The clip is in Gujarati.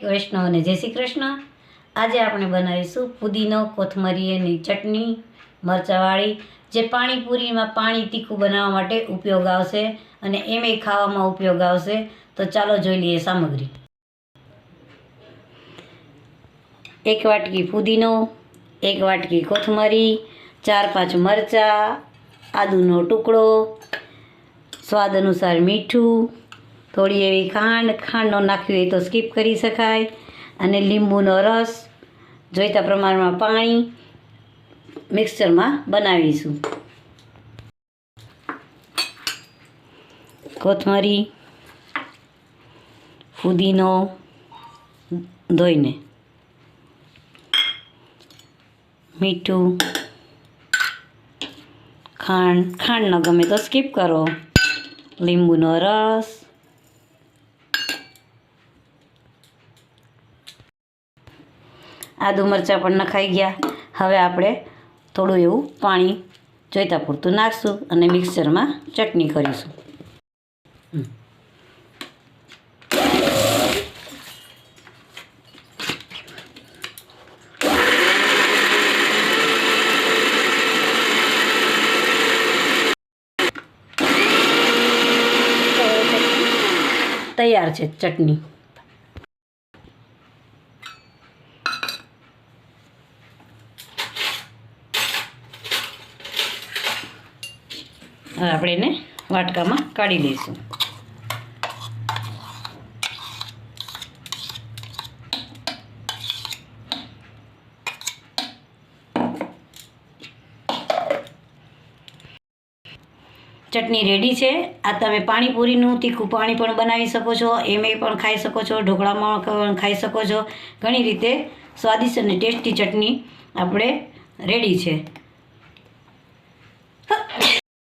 વૈષ્ણવને જય શ્રી કૃષ્ણ। આજે આપણે બનાવીશું પુદીનો કોથમરીની ચટણી મરચાંવાળી, જે પાણીપુરીમાં પાણી તીખું બનાવવા માટે ઉપયોગ આવશે અને એમેય ખાવામાં ઉપયોગ આવશે। તો ચાલો જોઈ લઈએ સામગ્રી। 1 વાટકી પુદીનો, 1 વાટકી કોથમરી, 4-5 મરચાં, આદુનો ટુકડો, સ્વાદ અનુસાર મીઠું, થોડી એવી ખાંડ નાખવી હોય તો સ્કીપ કરી શકાય, અને લીંબુનો રસ, જોઈતા પ્રમાણમાં પાણી મિક્સરમાં બનાવીશું। કોથમરી, ફુદીનો ધોઈને, મીઠું, ખાંડ ન ગમે તો સ્કીપ કરો, લીંબુનો રસ, આદુ મરચાં પણ નખાઈ ગયા। હવે આપણે થોડું એવું પાણી જોઈતા પૂરતું નાખશું અને મિક્સરમાં ચટણી કરીશું। તૈયાર છે ચટણી। હવે આપણે એને વાટકામાં કાઢી લઈશું। ચટણી રેડી છે। આ તમે પાણીપુરીનું તીખું પાણી પણ બનાવી શકો છો, એમેય પણ ખાઈ શકો છો, ઢોકળામાં પણ ખાઈ શકો છો। ઘણી રીતે સ્વાદિષ્ટ અને ટેસ્ટી ચટણી આપણે રેડી છે।